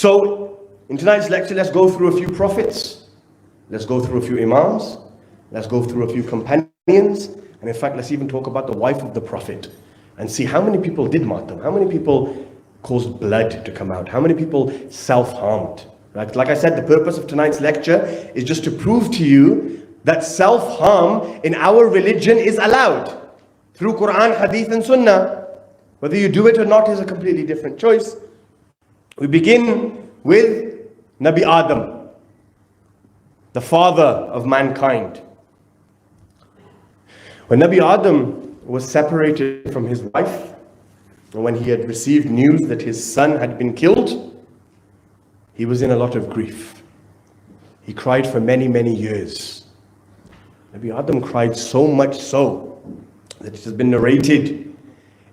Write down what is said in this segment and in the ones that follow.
So, in tonight's lecture, let's go through a few prophets. Let's go through a few imams. Let's go through a few companions. And in fact, let's even talk about the wife of the prophet and see how many people did matam, how many people caused blood to come out, how many people self-harmed. Right? Like I said, the purpose of tonight's lecture is just to prove to you that self-harm in our religion is allowed through Quran, Hadith and Sunnah. Whether you do it or not is a completely different choice. We begin with Nabi Adam, the father of mankind. When Nabi Adam was separated from his wife, and when he had received news that his son had been killed, he was in a lot of grief. He cried for many, many years. Nabi Adam cried so much so that it has been narrated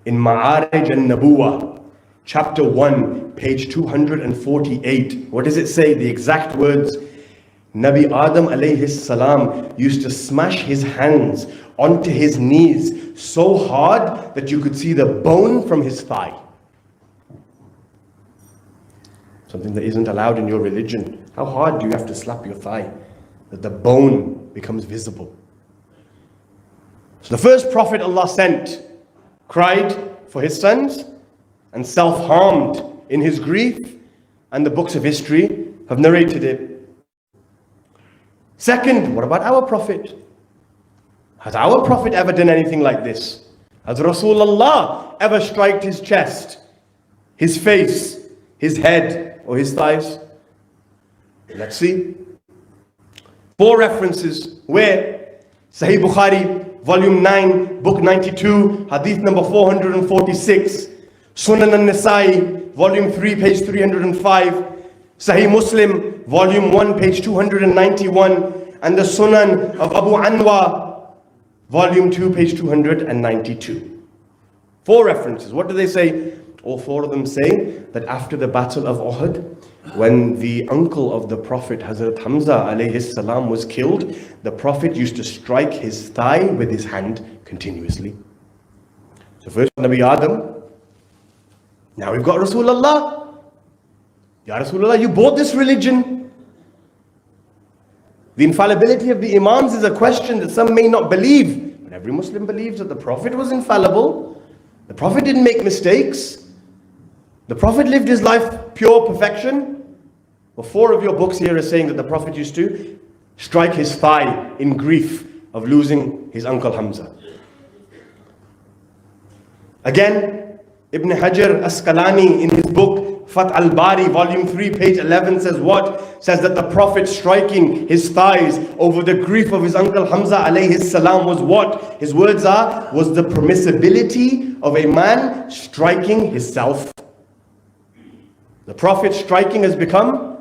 in Ma'arij al-Nabuwa, chapter 1, page 248. What does it say? The exact words. Nabi Adam alayhi salam used to smash his hands onto his knees so hard that you could see the bone from his thigh. Something that isn't allowed in your religion. How hard do you have to slap your thigh that the bone becomes visible? So the first prophet Allah sent cried for his sons and self-harmed in his grief, and the books of history have narrated it. Second, what about our prophet? Has our prophet ever done anything like this? Has Rasulullah ever striked his chest, his face, his head, or his thighs? Let's see. 4 references where Sahih Bukhari, volume 9, book 92, hadith number 446, Sunan al-Nasai, volume 3, page 305, Sahih Muslim, volume 1, page 291, and the Sunan of Abu Anwa, volume 2, page 292. 4 references. What do they say? All 4 of them say that after the battle of Uhud, when the uncle of the Prophet, Hazrat Hamza alayhi salam, was killed, the Prophet used to strike his thigh with his hand continuously. So first Nabi Adam, now we've got Rasulullah. Ya Rasulullah, you bought this religion. The infallibility of the Imams is a question that some may not believe, but every Muslim believes that the Prophet was infallible. The Prophet didn't make mistakes. The Prophet lived his life pure perfection. Well, 4 of your books here are saying that the Prophet used to strike his thigh in grief of losing his uncle Hamza. Again, Ibn Hajar Asqalani in his book Fath al-Bari, volume 3, page 11 says what? Says that the Prophet striking his thighs over the grief of his uncle Hamza alayhi salam was what? His words are, was the permissibility of a man striking himself. The Prophet striking has become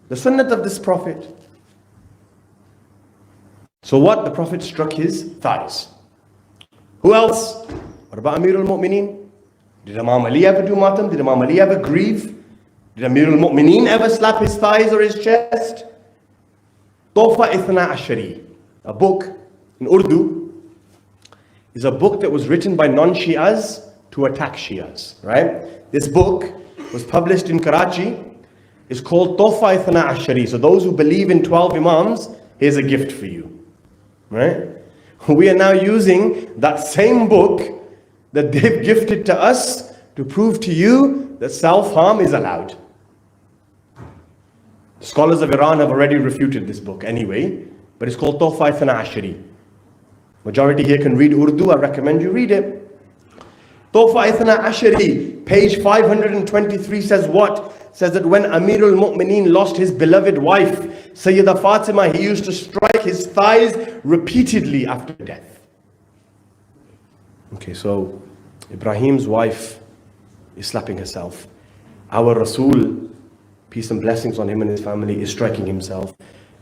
the sunnah of this Prophet. So what? The Prophet struck his thighs. Who else? What about Amir al-Mu'mineen? Did Imam Ali ever do matam? Did Imam Ali ever grieve? Did Amir al-Mu'mineen ever slap his thighs or his chest? Tofa Ithna Ashari, a book in Urdu, is a book that was written by non-Shias to attack Shias, right? This book was published in Karachi. It's called Tofa Ithna Ashari. So those who believe in 12 Imams, here's a gift for you, right? We are now using that same book that they've gifted to us to prove to you that self-harm is allowed. Scholars of Iran have already refuted this book anyway, but it's called Tofa Ithna Ashari. Majority here can read Urdu. I recommend you read it. Tofa Ithna Ashari, page 523 says what? Says that when Amir al-Mu'mineen lost his beloved wife, Sayyidah Fatima, he used to strike his thighs repeatedly after death. Okay, so Ibrahim's wife is slapping herself. Our Rasul, peace and blessings on him and his family, is striking himself.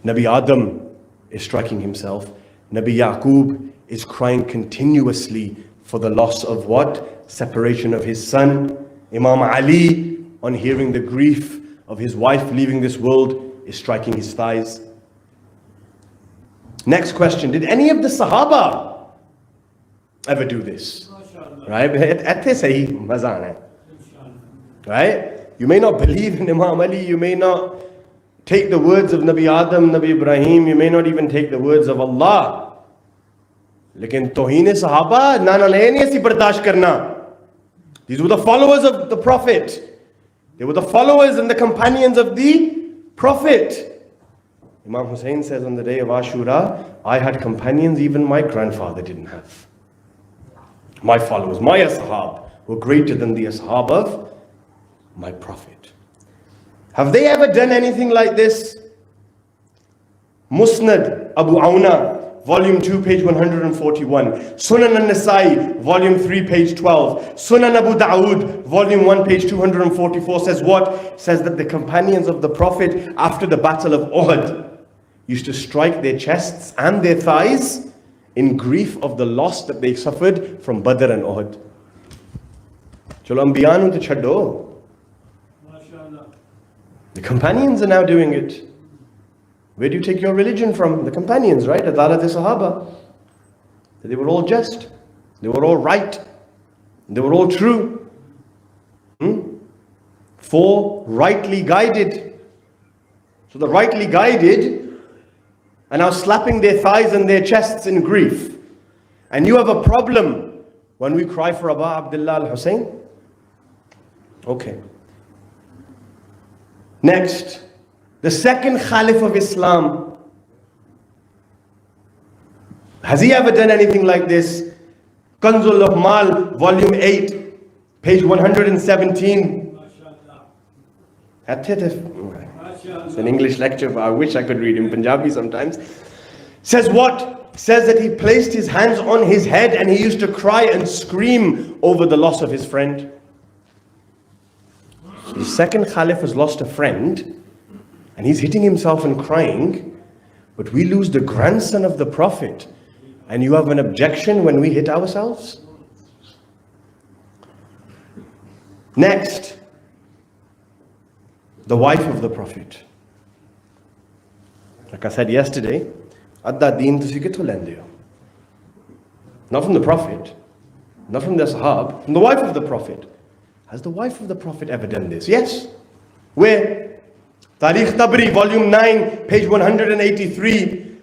Nabi Adam is striking himself. Nabi Yaqub is crying continuously for the loss of what? Separation of his son. Imam Ali, on hearing the grief of his wife leaving this world, is striking his thighs. Next question, did any of the Sahaba ever do this? Right? Right? You may not believe in Imam Ali, you may not take the words of Nabi Adam, Nabi Ibrahim, you may not even take the words of Allah. Lekin Toheen Sahaba, Nana nahi si bardasht karna. These were the followers of the Prophet. They were the followers and the companions of the Prophet. Imam Hussein says on the day of Ashura, I had companions even my grandfather didn't have. My followers, my ashab, were greater than the ashab of my Prophet. Have they ever done anything like this? Musnad Abu Awna, Volume 2, page 141. Sunan al-Nasai, Volume 3, page 12. Sunan Abu Dawood, Volume 1, page 244 says what? Says that the companions of the Prophet after the battle of Uhud used to strike their chests and their thighs in grief of the loss that they suffered from Badr and Uhud. Chalo Anbiya nu to chhaddo. The companions are now doing it. Where do you take your religion from? The companions, right? Adalat Sahaba. They were all just. They were all right. They were all true. Four rightly guided. So the rightly guided are now slapping their thighs and their chests in grief. And you have a problem when we cry for Aba Abdullah al-Hussein? Okay. Next, the second Khalif of Islam. Has he ever done anything like this? Kanzul Mal, Volume 8, page 117. It's an English lecture, but I wish I could read in Punjabi sometimes. Says what? Says that he placed his hands on his head and he used to cry and scream over the loss of his friend. The second Khalif has lost a friend and he's hitting himself and crying, but we lose the grandson of the Prophet and you have an objection when we hit ourselves? Next, the wife of the Prophet. Like I said yesterday, Adda deen tusi kitho lende ho? Not from the Prophet, not from the Sahab, from the wife of the Prophet. Has the wife of the Prophet ever done this? Yes. Where? Tarikh Tabri, Volume 9, page 183.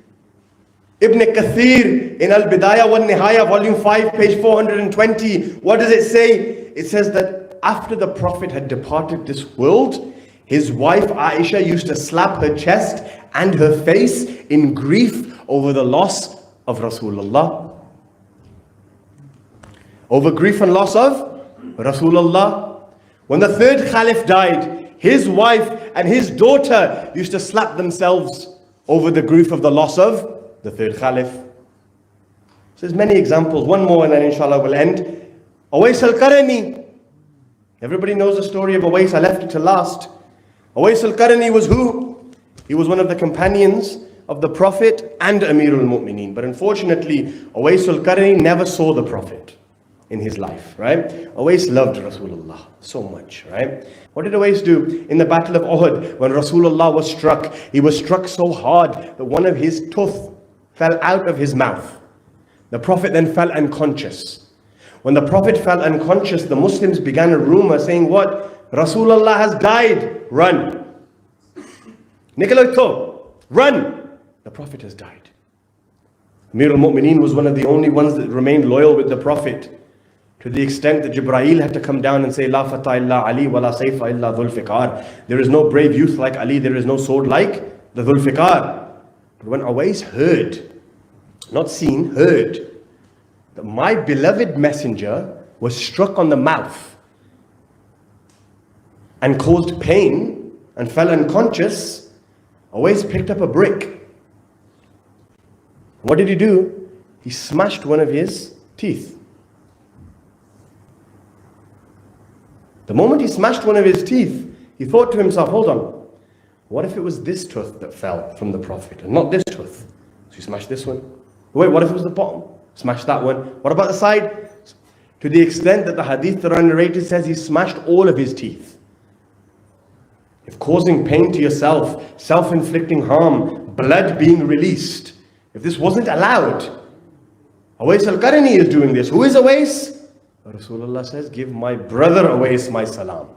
Ibn Kathir in Al-Bidayah wa Nihaya, Volume 5, page 420. What does it say? It says that after the Prophet had departed this world, his wife Aisha used to slap her chest and her face in grief over the loss of Rasulullah. Over grief and loss of Rasulullah. When the third Khalif died, his wife and his daughter used to slap themselves over the grief of the loss of the third Khalif. So there's many examples. One more and then inshallah we'll end. Awais al-Qarani. Everybody knows the story of Awais. I left it to last. Awais al-Qarani was who? He was one of the companions of the Prophet and Amirul Mu'mineen. But unfortunately, Awais al-Qarani never saw the Prophet in his life, right? Awais loved Rasulullah so much, right? What did Awais do in the battle of Uhud when Rasulullah was struck? He was struck so hard that one of his tooth fell out of his mouth. The Prophet then fell unconscious. When the Prophet fell unconscious, the Muslims began a rumor saying, what? Rasulullah has died. Run. Nikolaito, run. The Prophet has died. Amirul Mu'mineen was one of the only ones that remained loyal with the Prophet, to the extent that Jibreel had to come down and say, La fata illa Ali wa la sayfa illa dhul fiqar. There is no brave youth like Ali, there is no sword like the dhul fiqar. But when Awais heard, not seen, heard, that my beloved messenger was struck on the mouth and caused pain and fell unconscious, Awais picked up a brick. What did he do? He smashed one of his teeth. The moment he smashed one of his teeth, he thought to himself, hold on, what if it was this tooth that fell from the Prophet and not this tooth? So he smashed this one. Wait, what if it was the bottom? Smashed that one. What about the side? To the extent that the hadith that are narrated says he smashed all of his teeth. If causing pain to yourself, self-inflicting harm, blood being released, if this wasn't allowed, Awais al-Qarani is doing this. Who is Awais? Rasulullah says, give my brother Awais my salam.